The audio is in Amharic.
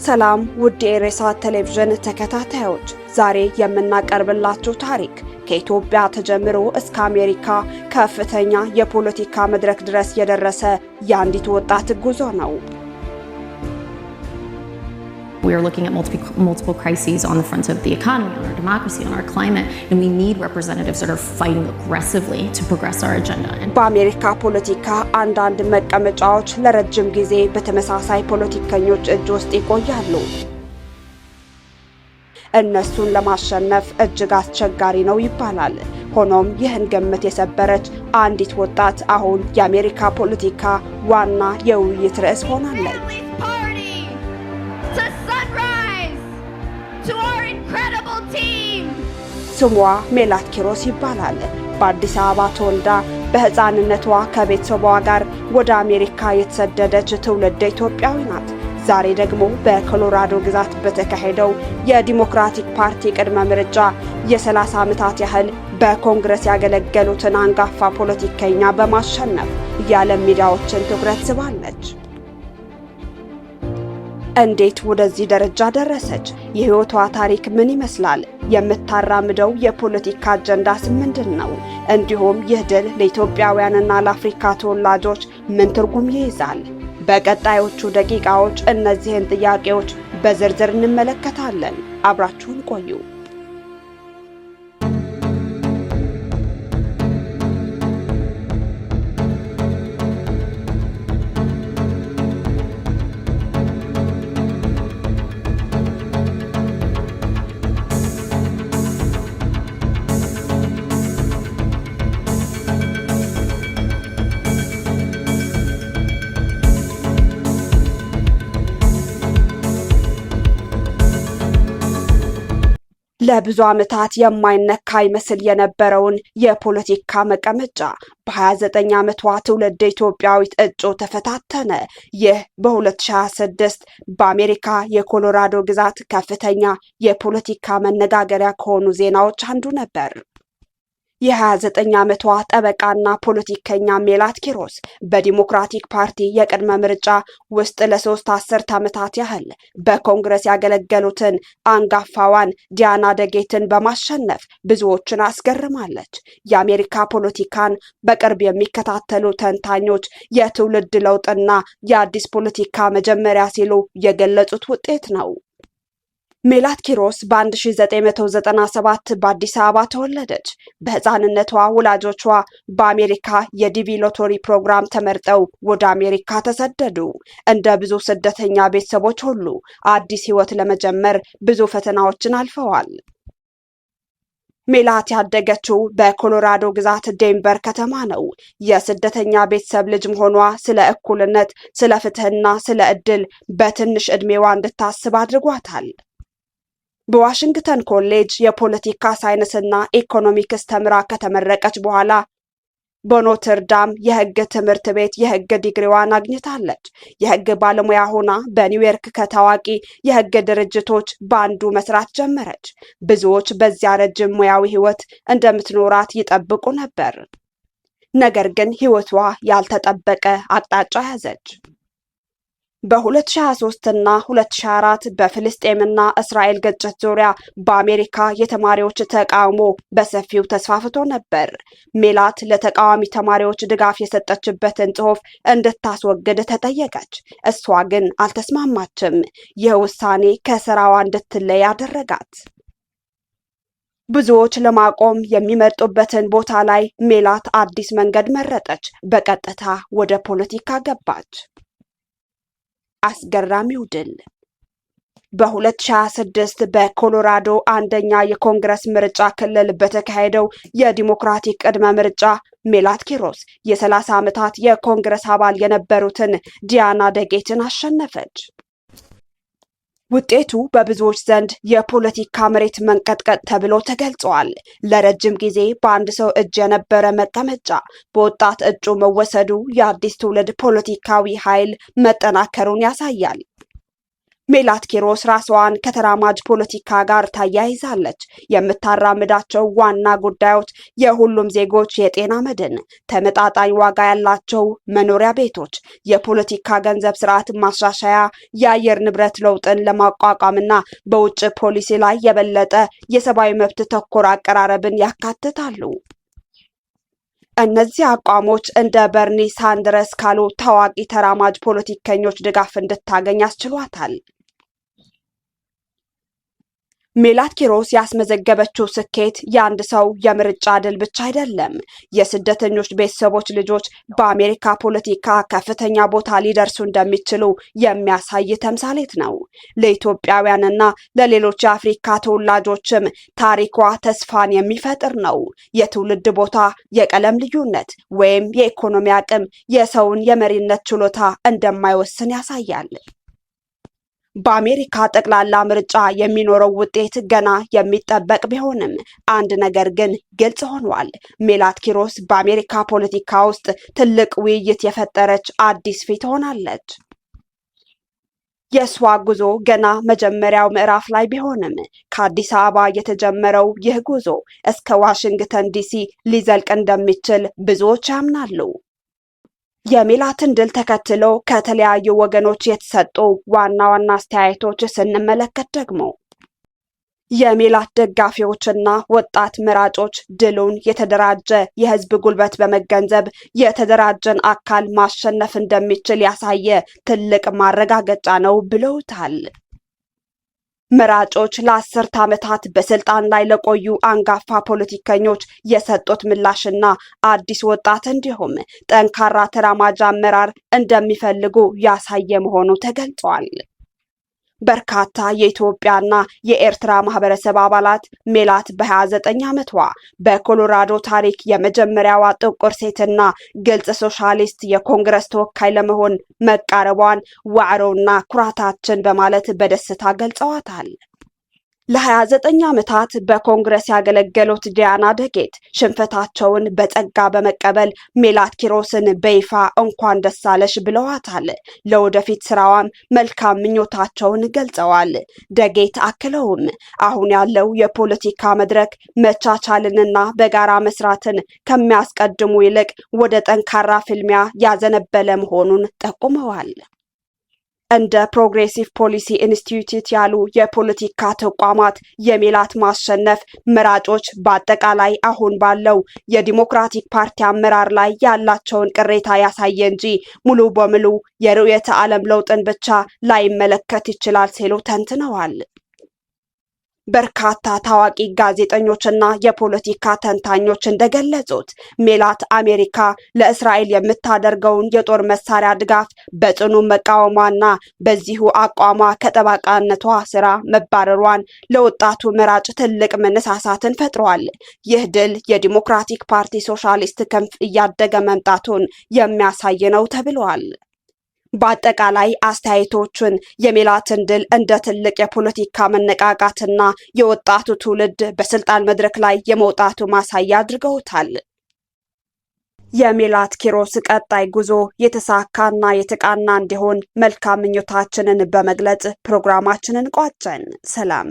ሰላም ውድ የሬሳ ቴሌቪዥን ተከታታዮች፣ ዛሬ የምናቀርብላችሁ ታሪክ ከኢትዮጵያ ተጀምሮ እስከ አሜሪካ ከፍተኛ የፖለቲካ መድረክ ድረስ የደረሰ የአንዲት ወጣት ጉዞ ነው። We are looking at multiple crises on the front of the economy, on our democracy, on our climate, and we need representatives that are fighting aggressively to progress our agenda. በአሜሪካ ፖለቲካ አንዳንድ መቀመጫዎች ለረጅም ጊዜ በተመሳሳይ ፖለቲከኞች እጅ ውስጥ ይቆያሉ። እነሱን ለማሸነፍ እጅግ አስቸጋሪ ነው ይባላል። ሆኖም ይህን ግምት የሰበረች አንዲት ወጣት አሁን የአሜሪካ ፖለቲካ ዋና የውይይት ርዕስ ሆናለች። ስሟ ሜላት ኪሮስ ይባላል። በአዲስ አበባ ተወልዳ በህፃንነቷ ከቤተሰቧ ጋር ወደ አሜሪካ የተሰደደች ትውልደ ኢትዮጵያዊ ናት። ዛሬ ደግሞ በኮሎራዶ ግዛት በተካሄደው የዲሞክራቲክ ፓርቲ ቅድመ ምርጫ የ30 ዓመታት ያህል በኮንግረስ ያገለገሉትን አንጋፋ ፖለቲከኛ በማሸነፍ የዓለም ሚዲያዎችን ትኩረት ስባለች። እንዴት ወደዚህ ደረጃ ደረሰች? የህይወቷ ታሪክ ምን ይመስላል? የምታራምደው የፖለቲካ አጀንዳስ ምንድነው? እንዲሁም ይህ ድል ለኢትዮጵያውያንና ለአፍሪካ ተወላጆች ምን ትርጉም ይይዛል? በቀጣዮቹ ደቂቃዎች እነዚህን ጥያቄዎች በዝርዝር እንመለከታለን። አብራችሁን ቆዩ። ለብዙ ዓመታት የማይነካ ይመስል የነበረውን የፖለቲካ መቀመጫ በ29 ዓመቷ ትውልደ ኢትዮጵያዊት እጩ ተፈታተነ። ይህ በ2026 በአሜሪካ የኮሎራዶ ግዛት ከፍተኛ የፖለቲካ መነጋገሪያ ከሆኑ ዜናዎች አንዱ ነበር። የ29 ዓመቷ ጠበቃና ፖለቲከኛ ሜላት ኪሮስ በዲሞክራቲክ ፓርቲ የቅድመ ምርጫ ውስጥ ለ3 አስርት ዓመታት ያህል በኮንግረስ ያገለገሉትን አንጋፋዋን ዲያና ደጌትን በማሸነፍ ብዙዎችን አስገርማለች። የአሜሪካ ፖለቲካን በቅርብ የሚከታተሉ ተንታኞች የትውልድ ለውጥና የአዲስ ፖለቲካ መጀመሪያ ሲሉ የገለጹት ውጤት ነው። ሜላት ኪሮስ በ1997 በአዲስ አበባ ተወለደች። በህፃንነቷ ወላጆቿ በአሜሪካ የዲቪ ሎተሪ ፕሮግራም ተመርጠው ወደ አሜሪካ ተሰደዱ። እንደ ብዙ ስደተኛ ቤተሰቦች ሁሉ አዲስ ህይወት ለመጀመር ብዙ ፈተናዎችን አልፈዋል። ሜላት ያደገችው በኮሎራዶ ግዛት ዴንቨር ከተማ ነው። የስደተኛ ቤተሰብ ልጅ መሆኗ ስለ እኩልነት፣ ስለ ፍትህና ስለ እድል በትንሽ ዕድሜዋ እንድታስብ አድርጓታል። በዋሽንግተን ኮሌጅ የፖለቲካ ሳይንስና ኢኮኖሚክስ ተምራ ከተመረቀች በኋላ በኖትርዳም የህግ ትምህርት ቤት የህግ ዲግሪዋን አግኝታለች። የህግ ባለሙያ ሆና በኒውዮርክ ከታዋቂ የህግ ድርጅቶች በአንዱ መስራት ጀመረች። ብዙዎች በዚያ ረጅም ሙያዊ ህይወት እንደምትኖራት ይጠብቁ ነበር። ነገር ግን ህይወቷ ያልተጠበቀ አቅጣጫ ያዘች። በ2023 እና 2024 በፍልስጤምና እስራኤል ግጭት ዙሪያ በአሜሪካ የተማሪዎች ተቃውሞ በሰፊው ተስፋፍቶ ነበር። ሜላት ለተቃዋሚ ተማሪዎች ድጋፍ የሰጠችበትን ጽሑፍ እንድታስወግድ ተጠየቀች። እሷ ግን አልተስማማችም። ይህ ውሳኔ ከስራዋ እንድትለይ አደረጋት። ብዙዎች ለማቆም የሚመርጡበትን ቦታ ላይ ሜላት አዲስ መንገድ መረጠች። በቀጥታ ወደ ፖለቲካ ገባች። አስገራሚው ድል በ2026 በኮሎራዶ አንደኛ የኮንግረስ ምርጫ ክልል በተካሄደው የዲሞክራቲክ ቅድመ ምርጫ ሜላት ኪሮስ የ30 ዓመታት የኮንግረስ አባል የነበሩትን ዲያና ደጌትን አሸነፈች። ውጤቱ በብዙዎች ዘንድ የፖለቲካ መሬት መንቀጥቀጥ ተብሎ ተገልጿል። ለረጅም ጊዜ በአንድ ሰው እጅ የነበረ መቀመጫ በወጣት እጩ መወሰዱ የአዲስ ትውልድ ፖለቲካዊ ኃይል መጠናከሩን ያሳያል። ሜላት ኪሮስ ራስዋን ከተራማጅ ፖለቲካ ጋር ታያይዛለች። የምታራምዳቸው ዋና ጉዳዮች የሁሉም ዜጎች የጤና መድን፣ ተመጣጣኝ ዋጋ ያላቸው መኖሪያ ቤቶች፣ የፖለቲካ ገንዘብ ስርዓት ማሻሻያ፣ የአየር ንብረት ለውጥን ለማቋቋምና በውጭ ፖሊሲ ላይ የበለጠ የሰብአዊ መብት ተኮር አቀራረብን ያካትታሉ። እነዚህ አቋሞች እንደ በርኒ ሳንደርስ ካሉ ታዋቂ ተራማጅ ፖለቲከኞች ድጋፍ እንድታገኝ አስችሏታል። ሜላት ኪሮስ ያስመዘገበችው ስኬት የአንድ ሰው የምርጫ ድል ብቻ አይደለም። የስደተኞች ቤተሰቦች ልጆች በአሜሪካ ፖለቲካ ከፍተኛ ቦታ ሊደርሱ እንደሚችሉ የሚያሳይ ተምሳሌት ነው። ለኢትዮጵያውያንና ለሌሎች የአፍሪካ ተወላጆችም ታሪኳ ተስፋን የሚፈጥር ነው። የትውልድ ቦታ፣ የቀለም ልዩነት ወይም የኢኮኖሚ አቅም የሰውን የመሪነት ችሎታ እንደማይወስን ያሳያል። በአሜሪካ ጠቅላላ ምርጫ የሚኖረው ውጤት ገና የሚጠበቅ ቢሆንም አንድ ነገር ግን ግልጽ ሆኗል። ሜላት ኪሮስ በአሜሪካ ፖለቲካ ውስጥ ትልቅ ውይይት የፈጠረች አዲስ ፊት ሆናለች። የእሷ ጉዞ ገና መጀመሪያው ምዕራፍ ላይ ቢሆንም ከአዲስ አበባ የተጀመረው ይህ ጉዞ እስከ ዋሽንግተን ዲሲ ሊዘልቅ እንደሚችል ብዙዎች ያምናሉ። የሜላትን ድል ተከትሎ ከተለያዩ ወገኖች የተሰጡ ዋና ዋና አስተያየቶች ስንመለከት ደግሞ የሜላት ደጋፊዎችና ወጣት መራጮች ድሉን የተደራጀ የህዝብ ጉልበት በመገንዘብ የተደራጀን አካል ማሸነፍ እንደሚችል ያሳየ ትልቅ ማረጋገጫ ነው ብለውታል። መራጮች ለአስርት ዓመታት በስልጣን ላይ ለቆዩ አንጋፋ ፖለቲከኞች የሰጡት ምላሽና አዲስ ወጣት እንዲሁም ጠንካራ ተራማጅ አመራር እንደሚፈልጉ ያሳየ መሆኑ ተገልጿል። በርካታ የኢትዮጵያና የኤርትራ ማህበረሰብ አባላት ሜላት በ29 ዓመቷ በኮሎራዶ ታሪክ የመጀመሪያዋ ጥቁር ሴትና ግልጽ ሶሻሊስት የኮንግረስ ተወካይ ለመሆን መቃረቧን ዋዕሮና ኩራታችን በማለት በደስታ ገልጸዋታል። ለ29 ዓመታት በኮንግረስ ያገለገሉት ዲያና ደጌት ሽንፈታቸውን በጸጋ በመቀበል ሜላት ኪሮስን በይፋ እንኳን ደስ አለሽ ብለዋታል። ለወደፊት ስራዋም መልካም ምኞታቸውን ገልጸዋል። ደጌት አክለውም አሁን ያለው የፖለቲካ መድረክ መቻቻልንና በጋራ መስራትን ከሚያስቀድሙ ይልቅ ወደ ጠንካራ ፍልሚያ ያዘነበለ መሆኑን ጠቁመዋል። እንደ ፕሮግሬሲቭ ፖሊሲ ኢንስቲትዩት ያሉ የፖለቲካ ተቋማት የሜላት ማሸነፍ መራጮች በአጠቃላይ አሁን ባለው የዲሞክራቲክ ፓርቲ አመራር ላይ ያላቸውን ቅሬታ ያሳየ እንጂ ሙሉ በሙሉ የርዕዮተ ዓለም ለውጥን ብቻ ላይመለከት ይችላል ሲሉ ተንትነዋል። በርካታ ታዋቂ ጋዜጠኞችና የፖለቲካ ተንታኞች እንደገለጹት ሜላት አሜሪካ ለእስራኤል የምታደርገውን የጦር መሳሪያ ድጋፍ በጽኑ መቃወሟና በዚሁ አቋሟ ከጠባቃነቷ ስራ መባረሯን ለወጣቱ መራጭ ትልቅ መነሳሳትን ፈጥሯል። ይህ ድል የዲሞክራቲክ ፓርቲ ሶሻሊስት ክንፍ እያደገ መምጣቱን የሚያሳይ ነው ተብሏል። በአጠቃላይ አስተያየቶቹን የሜላትን ድል እንደ ትልቅ የፖለቲካ መነቃቃትና የወጣቱ ትውልድ በስልጣን መድረክ ላይ የመውጣቱ ማሳያ አድርገውታል። የሜላት ኪሮስ ቀጣይ ጉዞ የተሳካና የተቃና እንዲሆን መልካም ምኞታችንን በመግለጽ ፕሮግራማችንን ቋጨን። ሰላም።